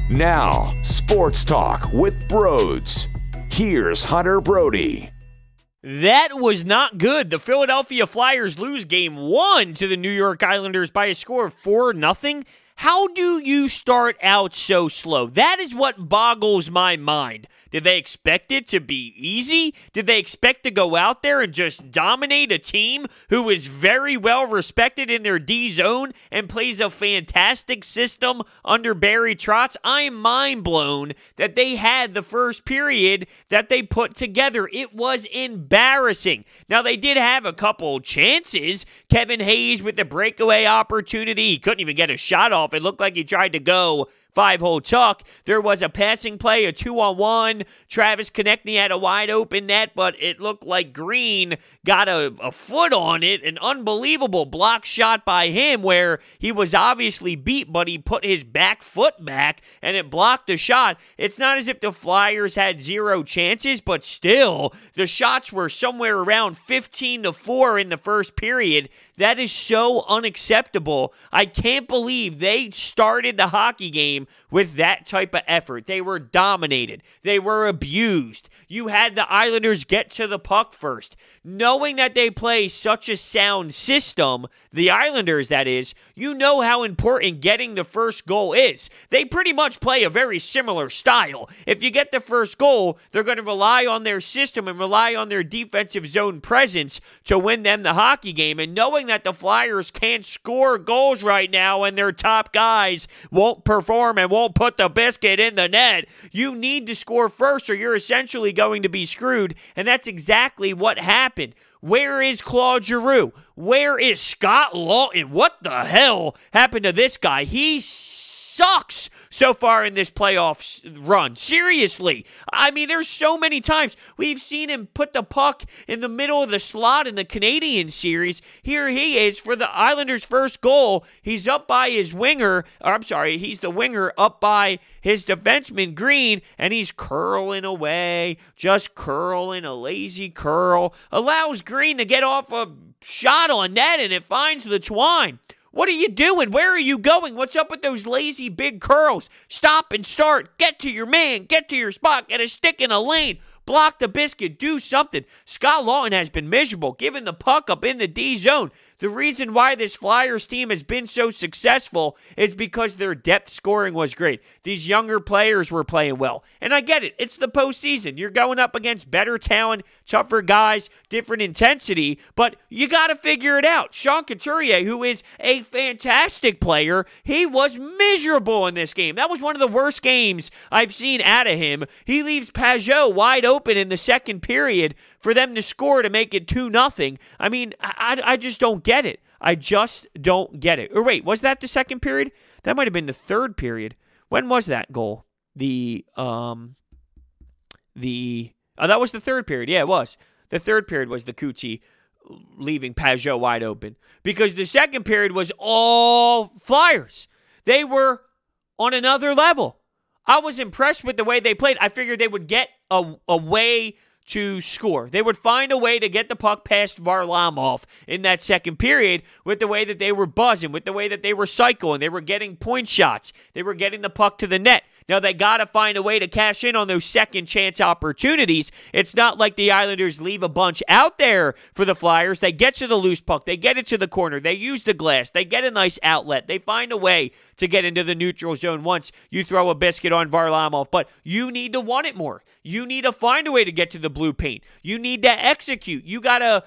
Now, Sports Talk with Broads. Here's Hunter Brody. That was not good. The Philadelphia Flyers lose Game 1 to the New York Islanders by a score of 4-0. How do you start out so slow? That is what boggles my mind. Did they expect it to be easy? Did they expect to go out there and just dominate a team who is very well respected in their D zone and plays a fantastic system under Barry Trotz? I am mind blown that they had the first period that they put together. It was embarrassing. Now, they did have a couple chances. Kevin Hayes with the breakaway opportunity. He couldn't even get a shot off. It looked like he tried to go 5-hole tuck. There was a passing play, a 2-on-1. Travis Konechny had a wide open net, but it looked like Green got a foot on it. An unbelievable block shot by him where he was obviously beat, but he put his back foot back and it blocked the shot. It's not as if the Flyers had zero chances, but still, the shots were somewhere around 15-4 in the first period. That is so unacceptable. I can't believe they started the hockey game with that type of effort. They were dominated. They were abused. You had the Islanders get to the puck first. Knowing that they play such a sound system, the Islanders, that is, you know how important getting the first goal is. They pretty much play a very similar style. If you get the first goal, they're going to rely on their system and rely on their defensive zone presence to win them the hockey game. And knowing that the Flyers can't score goals right now and their top guys won't perform and won't put the biscuit in the net, you need to score first or you're essentially going to be screwed. And that's exactly what happened. Where is Claude Giroux? Where is Scott Laughton? What the hell happened to this guy? He sucks so far in this playoffs run. Seriously. I mean, there's so many times we've seen him put the puck in the middle of the slot in the Canadian series. Here he is for the Islanders' first goal. He's up by his winger, he's the winger up by his defenseman Green, and he's curling away, just curling, a lazy curl. Allows Green to get off a shot on net, and it finds the twine. What are you doing? Where are you going? What's up with those lazy big curls? Stop and start. Get to your man. Get to your spot. Get a stick in a lane. Block the biscuit. Do something. Scott Laughton has been miserable, giving the puck up in the D zone. The reason why this Flyers team has been so successful is because their depth scoring was great. These younger players were playing well. And I get it. It's the postseason. You're going up against better talent, tougher guys, different intensity, but you got to figure it out. Sean Couturier, who is a fantastic player, he was miserable in this game. That was one of the worst games I've seen out of him. He leaves Pageau wide open in the second period for them to score to make it 2-0. I mean, I just don't get it. I just don't get it. Or wait, was that the second period? That might have been the third period. When was that goal? That was the third period. Yeah, it was. The third period was the Couturier leaving Pageau wide open. Because the second period was all Flyers. They were on another level. I was impressed with the way they played. I figured they would get a way to score. They would find a way to get the puck past Varlamov in that second period with the way that they were buzzing, with the way that they were cycling. They were getting point shots. They were getting the puck to the net. Now, they got to find a way to cash in on those second chance opportunities. It's not like the Islanders leave a bunch out there for the Flyers. They get to the loose puck. They get it to the corner. They use the glass. They get a nice outlet. They find a way to get into the neutral zone once you throw a biscuit on Varlamov. But you need to want it more. You need to find a way to get to the blue paint. You need to execute. You gotta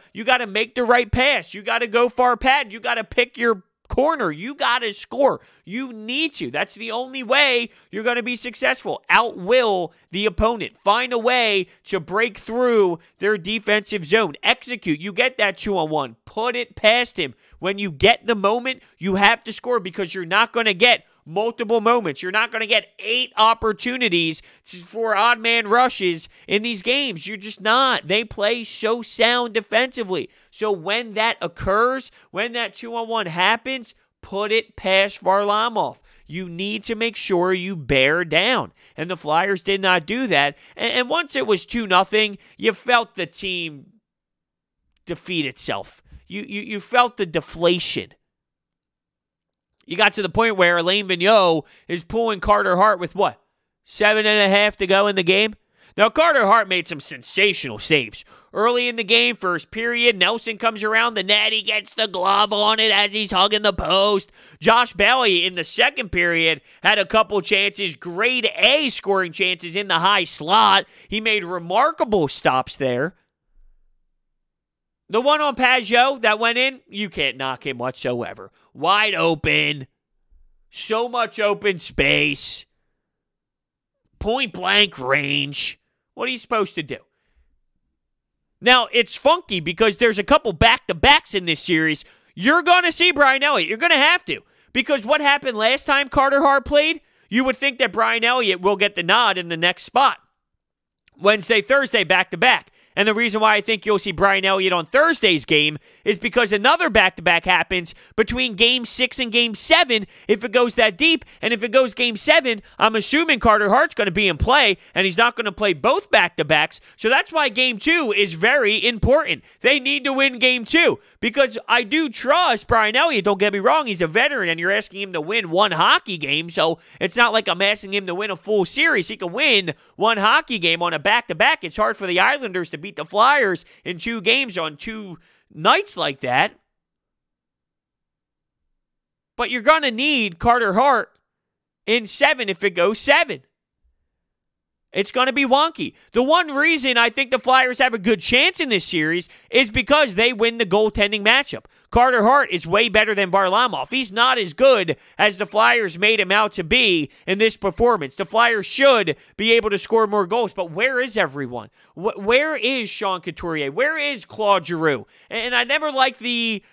make the right pass. You got to go far pad. You got to pick your corner. You got to score. You need to. That's the only way you're going to be successful. Outwill the opponent. Find a way to break through their defensive zone. Execute. You get that 2-on-1. Put it past him. When you get the moment, you have to score because you're not going to get multiple moments. You're not going to get 8 opportunities for odd man rushes in these games. You're just not. They play so sound defensively. So when that occurs, when that 2-on-1 happens, put it past Varlamov. You need to make sure you bear down. And the Flyers did not do that. And once it was 2-0, you felt the team defeat itself. You felt the deflation. You got to the point where Alain Vigneault is pulling Carter Hart with what? 7.5 to go in the game? Now, Carter Hart made some sensational saves. Early in the game, first period, Nelson comes around the net. He gets the glove on it as he's hugging the post. Josh Bailey in the second period had a couple chances, grade A scoring chances in the high slot. He made remarkable stops there. The one on Pageau that went in, you can't knock him whatsoever. Wide open. So much open space. Point blank range. What are you supposed to do? Now, it's funky because there's a couple back-to-backs in this series. You're going to see Brian Elliott. You're going to have to. Because what happened last time Carter Hart played, you would think that Brian Elliott will get the nod in the next spot. Wednesday, Thursday, back-to-back. And the reason why I think you'll see Brian Elliott on Thursday's game is because another back-to-back happens between Game 6 and Game 7 if it goes that deep. And if it goes Game 7, I'm assuming Carter Hart's going to be in play, and he's not going to play both back-to-backs. So that's why Game 2 is very important. They need to win Game 2 because I do trust Brian Elliott. Don't get me wrong. He's a veteran, and you're asking him to win one hockey game. So it's not like I'm asking him to win a full series. He can win one hockey game on a back-to-back. It's hard for the Islanders to beat the Flyers in 2 games on 2 nights like that. But you're going to need Carter Hart in 7 if it goes 7. It's going to be wonky. The one reason I think the Flyers have a good chance in this series is because they win the goaltending matchup. Carter Hart is way better than Varlamov. He's not as good as the Flyers made him out to be in this performance. The Flyers should be able to score more goals, but where is everyone? Where is Sean Couturier? Where is Claude Giroux? And I never liked the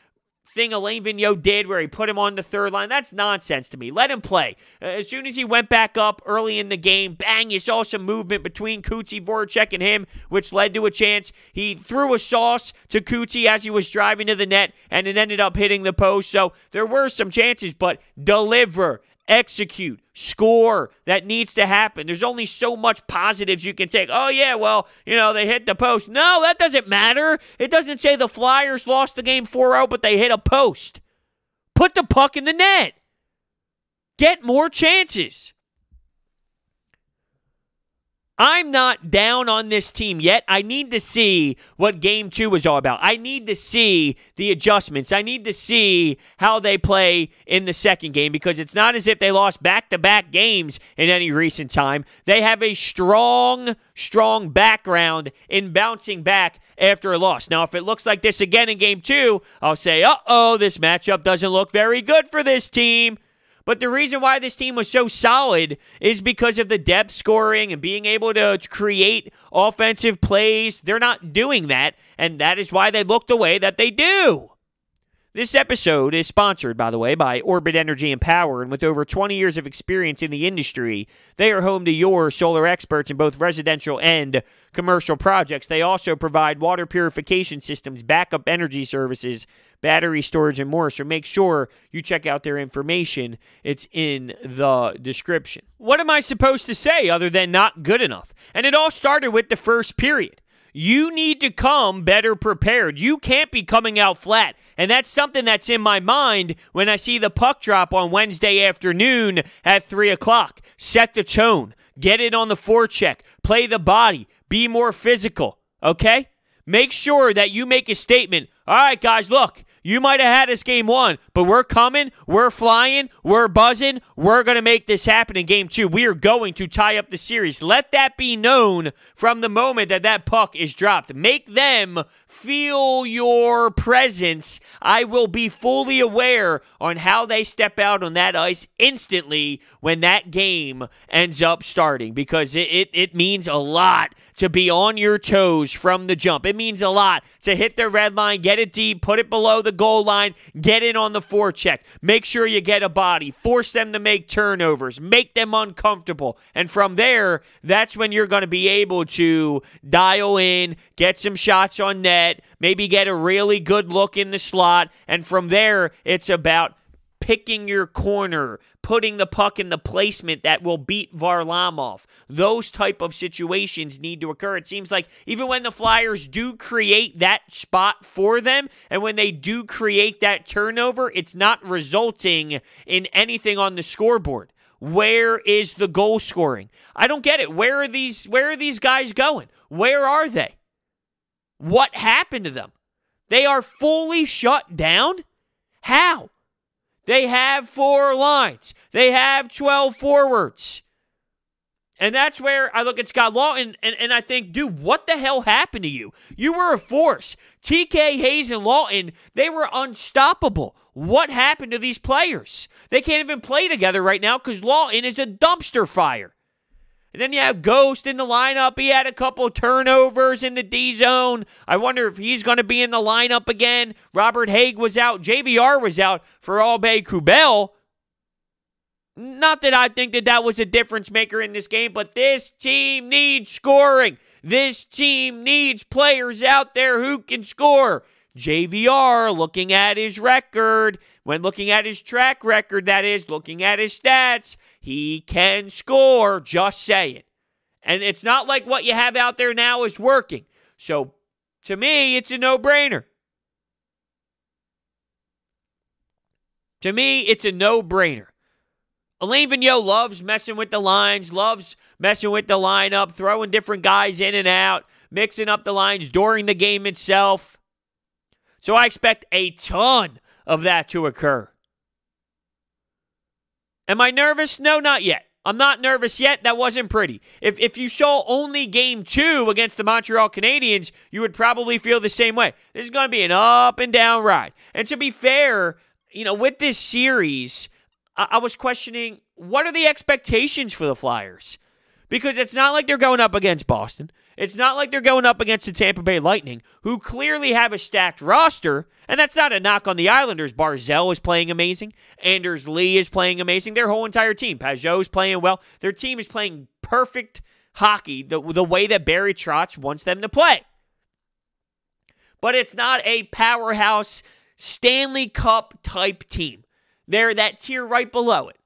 thing Alain Vigneault did where he put him on the third line. That's nonsense to me. Let him play. As soon as he went back up early in the game, bang, you saw some movement between Couturier, Voracek, and him, which led to a chance. He threw a sauce to Couturier as he was driving to the net, and it ended up hitting the post. So there were some chances, but deliver, execute, score. That needs to happen. There's only so much positives you can take. Oh, yeah, well, they hit the post. No, that doesn't matter. It doesn't say the Flyers lost the game 4-0, but they hit a post. Put the puck in the net. Get more chances. I'm not down on this team yet. I need to see what Game 2 is all about. I need to see the adjustments. I need to see how they play in the second game because it's not as if they lost back-to-back games in any recent time. They have a strong background in bouncing back after a loss. Now, if it looks like this again in Game 2, I'll say, uh-oh, this matchup doesn't look very good for this team. But the reason why this team was so solid is because of the depth scoring and being able to create offensive plays. They're not doing that, and that is why they look the way that they do. This episode is sponsored, by the way, by Orbit Energy and Power, and with over 20 years of experience in the industry, they are home to your solar experts in both residential and commercial projects. They also provide water purification systems, backup energy services, battery storage, and more, so make sure you check out their information. It's in the description. What am I supposed to say other than not good enough? And it all started with the first period. You need to come better prepared. You can't be coming out flat. And that's something that's in my mind when I see the puck drop on Wednesday afternoon at 3 o'clock. Set the tone. Get it on the forecheck. Play the body. Be more physical. Okay? Make sure that you make a statement. All right, guys, look. You might have had us Game 1, but we're coming, we're flying, we're buzzing, we're going to make this happen in Game 2. We are going to tie up the series. Let that be known from the moment that puck is dropped. Make them feel your presence. I will be fully aware on how they step out on that ice instantly when that game ends up starting because it means a lot to be on your toes from the jump. It means a lot to hit the red line, get it deep, put it below the goal line, get in on the forecheck. Make sure you get a body. Force them to make turnovers. Make them uncomfortable. And from there, that's when you're going to be able to dial in, get some shots on net, maybe get a really good look in the slot. And from there, it's about picking your corner, putting the puck in the placement that will beat Varlamov. Those type of situations need to occur. It seems like even when the Flyers do create that spot for them, and when they do create that turnover, it's not resulting in anything on the scoreboard. Where is the goal scoring? I don't get it. Where are these guys going? Where are they? What happened to them? They are fully shut down? How? They have 4 lines. They have 12 forwards. And that's where I look at Scott Laughton and I think, dude, what the hell happened to you? You were a force. TK, Hayes, and Laughton, they were unstoppable. What happened to these players? They can't even play together right now because Laughton is a dumpster fire. And then you have Ghost in the lineup. He had a couple turnovers in the D zone. I wonder if he's going to be in the lineup again. Robert Haig was out. JVR was out for Albay Kubel. Not that I think that was a difference maker in this game, but this team needs scoring. This team needs players out there who can score. JVR, looking at his record, when looking at his track record, that is, looking at his stats, he can score, just saying. And it's not like what you have out there now is working. So, to me, it's a no-brainer. To me, it's a no-brainer. Alain Vigneault loves messing with the lines, loves messing with the lineup, throwing different guys in and out, mixing up the lines during the game itself. So I expect a ton of that to occur. Am I nervous? No, not yet. I'm not nervous yet. That wasn't pretty. If you saw only Game 2 against the Montreal Canadiens, you would probably feel the same way. This is going to be an up and down ride. And to be fair, with this series, I was questioning, what are the expectations for the Flyers? Because it's not like they're going up against Boston. It's not like they're going up against the Tampa Bay Lightning, who clearly have a stacked roster, and that's not a knock on the Islanders. Barzal is playing amazing. Anders Lee is playing amazing. Their whole entire team. Pageau is playing well. Their team is playing perfect hockey the way that Barry Trotz wants them to play. But it's not a powerhouse Stanley Cup type team. They're that tier right below it.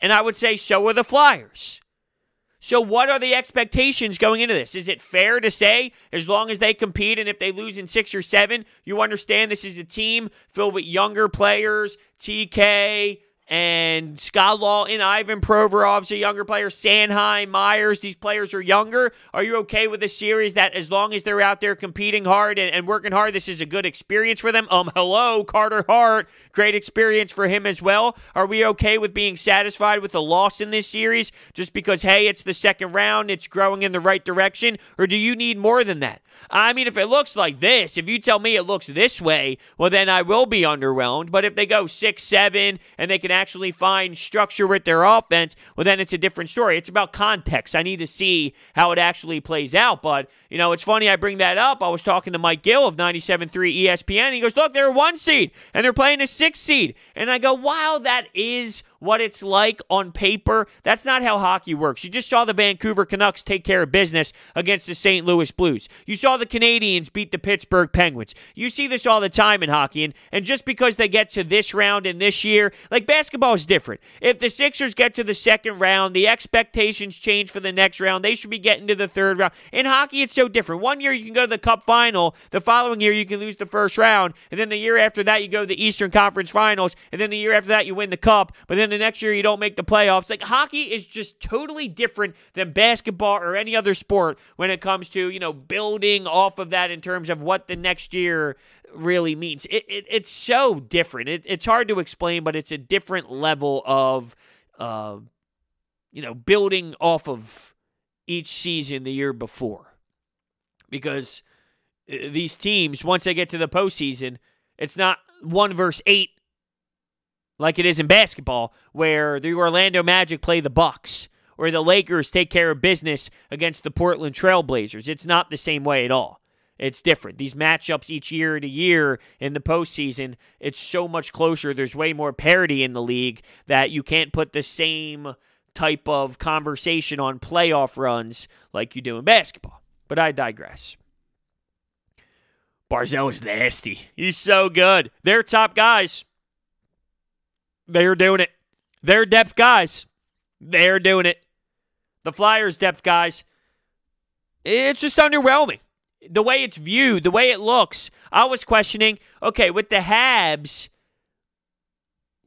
And I would say so are the Flyers. So what are the expectations going into this? Is it fair to say, as long as they compete and if they lose in 6 or 7, you understand this is a team filled with younger players, TK and Scott Laughton, Ivan Provorov's a younger player, Sanheim, Myers, these players are younger. Are you okay with a series that as long as they're out there competing hard and working hard, this is a good experience for them? Hello, Carter Hart, great experience for him as well. Are we okay with being satisfied with a loss in this series just because, hey, it's the second round, it's growing in the right direction? Or do you need more than that? I mean, if it looks like this, if you tell me it looks this way, well, then I will be underwhelmed. But if they go 6-7 and they can actually find structure with their offense, well, then it's a different story. It's about context. I need to see how it actually plays out. But, it's funny I bring that up. I was talking to Mike Gill of 97.3 ESPN. He goes, look, they're a 1 seed, and they're playing a 6 seed. And I go, wow, that is what it's like on paper. That's not how hockey works. You just saw the Vancouver Canucks take care of business against the St. Louis Blues. You saw the Canadiens beat the Pittsburgh Penguins. You see this all the time in hockey, and just because they get to this round in this year, like basketball is different. If the Sixers get to the second round, the expectations change for the next round. They should be getting to the third round. In hockey, it's so different. One year you can go to the Cup final. The following year you can lose the first round, and then the year after that you go to the Eastern Conference Finals, and then the year after that you win the Cup, but then the next year you don't make the playoffs. Like, hockey is just totally different than basketball or any other sport when it comes to, building off of that in terms of what the next year really means. It's so different. It's hard to explain, but it's a different level of, building off of each season the year before. Because these teams, once they get to the postseason, it's not 1 versus 8 like it is in basketball, where the Orlando Magic play the Bucks, or the Lakers take care of business against the Portland Trail Blazers. It's not the same way at all. It's different. These matchups each year to year in the postseason, it's so much closer. There's way more parity in the league that you can't put the same type of conversation on playoff runs like you do in basketball. But I digress. Barzal is nasty. He's so good. They're top guys. They're doing it. They're depth guys. They're doing it. The Flyers depth guys. It's just underwhelming. The way it's viewed, the way it looks. I was questioning, okay, with the Habs,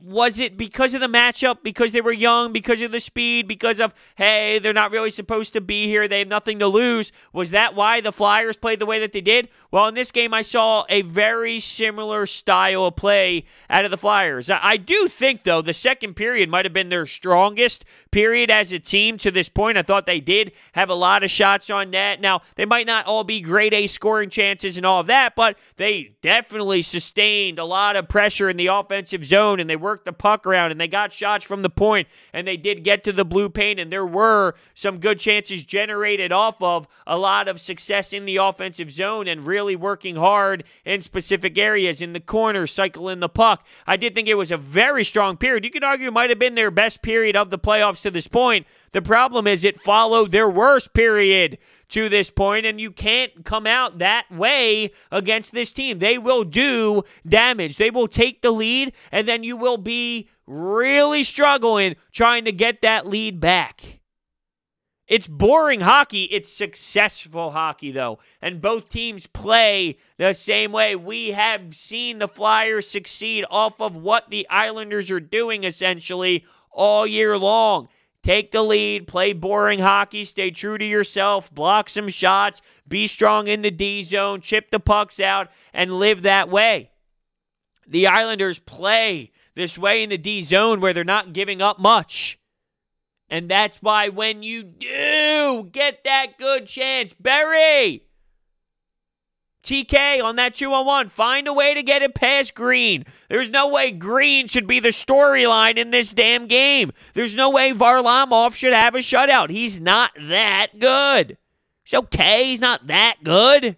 was it because of the matchup, because they were young, because of the speed, because of, hey, they're not really supposed to be here, they have nothing to lose? Was that why the Flyers played the way that they did? Well, in this game, I saw a very similar style of play out of the Flyers. I do think, though, the second period might have been their strongest period as a team to this point. I thought they did have a lot of shots on net. Now, they might not all be grade A scoring chances and all of that, but they definitely sustained a lot of pressure in the offensive zone, and they worked the puck around, and they got shots from the point, and they did get to the blue paint, and there were some good chances generated off of a lot of success in the offensive zone and really working hard in specific areas, in the corner, cycling the puck. I did think it was a very strong period. You could argue it might have been their best period of the playoffs to this point. The problem is it followed their worst period to this point, and you can't come out that way against this team. They will do damage. They will take the lead, and then you will be really struggling trying to get that lead back. It's boring hockey. It's successful hockey, though, and both teams play the same way. We have seen the Flyers succeed off of what the Islanders are doing, essentially, all year long. Take the lead, play boring hockey, stay true to yourself, block some shots, be strong in the D zone, chip the pucks out, and live that way. The Islanders play this way in the D zone where they're not giving up much. And that's why when you do get that good chance, Barry, TK on that 2-on-1, find a way to get it past Green. There's no way Green should be the storyline in this damn game. There's no way Varlamov should have a shutout. He's not that good. It's okay, he's not that good.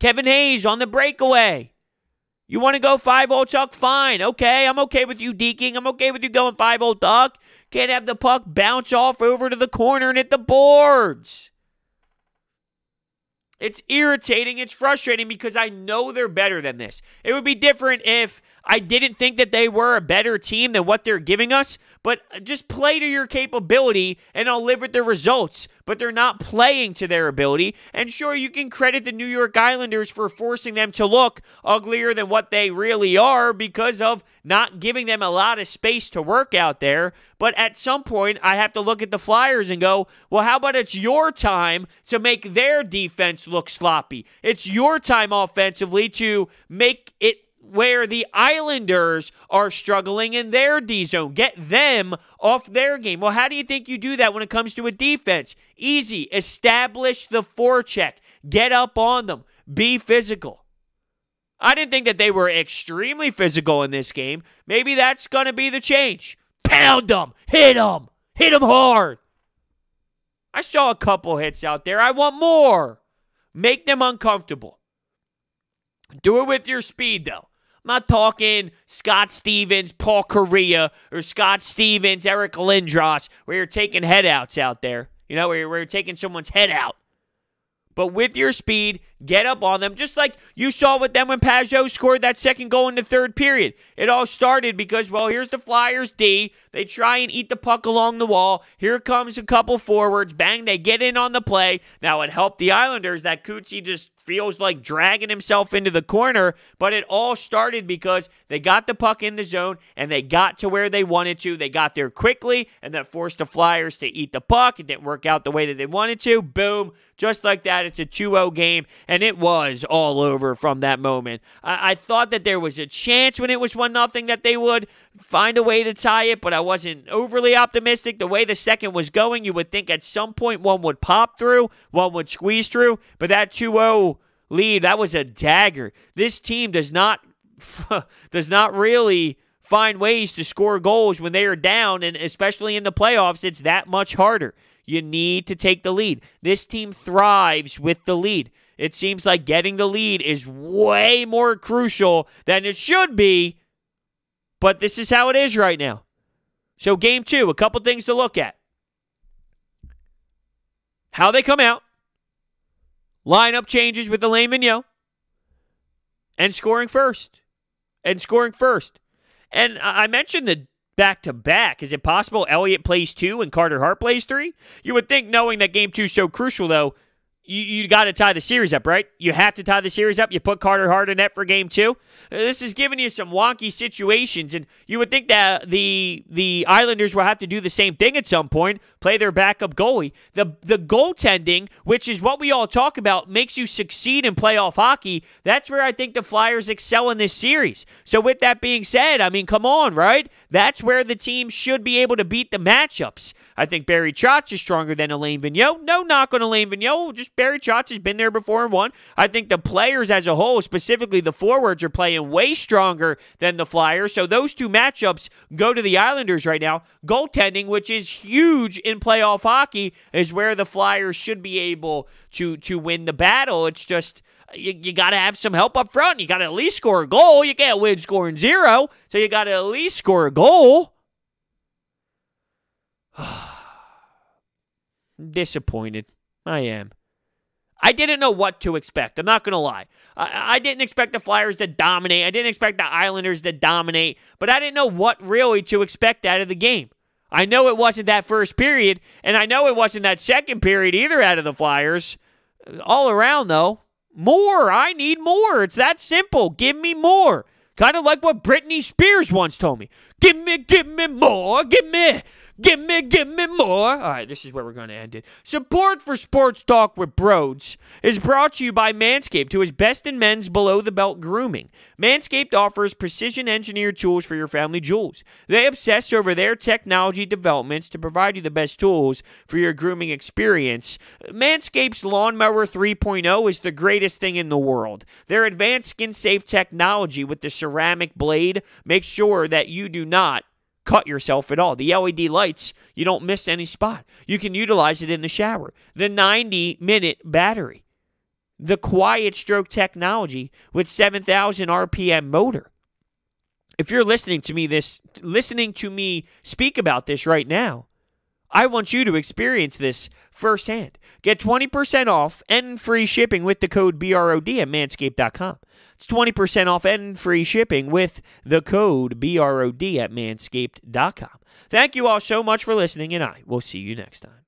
Kevin Hayes on the breakaway. You want to go 5-0 tuck? Fine. Okay, I'm okay with you deking. I'm okay with you going 5-0 tuck. Can't have the puck bounce off over to the corner and hit the boards. It's irritating. It's frustrating because I know they're better than this. It would be different if I didn't think that they were a better team than what they're giving us, but just play to your capability and I'll live with the results. But they're not playing to their ability. And sure, you can credit the New York Islanders for forcing them to look uglier than what they really are because of not giving them a lot of space to work out there. But at some point, I have to look at the Flyers and go, well, how about it's your time to make their defense look sloppy? It's your time offensively to make it where the Islanders are struggling in their D zone. Get them off their game. Well, how do you think you do that when it comes to a defense? Easy. Establish the forecheck. Get up on them. Be physical. I didn't think that they were extremely physical in this game. Maybe that's going to be the change. Pound them. Hit them. Hit them hard. I saw a couple hits out there. I want more. Make them uncomfortable. Do it with your speed, though. I'm not talking Scott Stevens, Paul Correa, or Scott Stevens, Eric Lindros, where you're taking headouts out there. You know, where you're taking someone's head out. But with your speed, get up on them, just like you saw with them when Pageau scored that second goal in the third period. It all started because, well, here's the Flyers D. They try and eat the puck along the wall. Here comes a couple forwards. Bang, they get in on the play. Now, it helped the Islanders that Couturier just feels like dragging himself into the corner, but it all started because they got the puck in the zone and they got to where they wanted to. They got there quickly, and that forced the Flyers to eat the puck. It didn't work out the way that they wanted to. Boom. Just like that, it's a 2-0 game, and it was all over from that moment. I thought that there was a chance when it was 1-0 that they would find a way to tie it, but I wasn't overly optimistic. The way the second was going, you would think at some point one would pop through, one would squeeze through, but that 2-0 lead, that was a dagger. This team does not really find ways to score goals when they are down, and especially in the playoffs, it's that much harder. You need to take the lead. This team thrives with the lead. It seems like getting the lead is way more crucial than it should be, but this is how it is right now. So game 2, a couple things to look at. How they come out, lineup changes with Alain Vigneault, and scoring first. And I mentioned the back-to-back. Is it possible Elliott plays 2 and Carter Hart plays 3? You would think, knowing that Game 2 is so crucial, though, you got to tie the series up, right? You have to tie the series up. You put Carter Hart in net for Game 2. This is giving you some wonky situations, and you would think that the Islanders will have to do the same thing at some point, play their backup goalie. The goaltending, which is what we all talk about, makes you succeed in playoff hockey. That's where I think the Flyers excel in this series. So with that being said, I mean, come on, right? That's where the team should be able to beat the matchups. I think Barry Trotz is stronger than Alain Vigneault. No knock on Alain Vigneault, just Barry Trotz has been there before and won. I think the players as a whole, specifically the forwards, are playing way stronger than the Flyers. So those two matchups go to the Islanders right now. Goaltending, which is huge in playoff hockey, is where the Flyers should be able to win the battle. It's just you got to have some help up front. You got to at least score a goal. You can't win scoring 0, so you got to at least score a goal. Disappointed. I am. I didn't know what to expect. I'm not going to lie. I didn't expect the Flyers to dominate. I didn't expect the Islanders to dominate. But I didn't know what really to expect out of the game. I know it wasn't that first period, and I know it wasn't that second period either out of the Flyers. All around, though, more. I need more. It's that simple. Give me more. Kind of like what Britney Spears once told me. Give me more. Give me more. All right, this is where we're going to end it. Support for Sports Talk with Broads is brought to you by Manscaped, who is best in men's below-the-belt grooming. Manscaped offers precision-engineered tools for your family jewels. They obsess over their technology developments to provide you the best tools for your grooming experience. Manscaped's Lawnmower 3.0 is the greatest thing in the world. Their advanced skin-safe technology with the ceramic blade makes sure that you do not cut yourself at all. The LED lights, you don't miss any spot. You can utilize it in the shower. The 90-minute battery. The quiet stroke technology with 7,000 RPM motor. If you're listening to me speak about this right now, I want you to experience this firsthand. Get 20% off and free shipping with the code BROD at manscaped.com. It's 20% off and free shipping with the code BROD at manscaped.com. Thank you all so much for listening, and I will see you next time.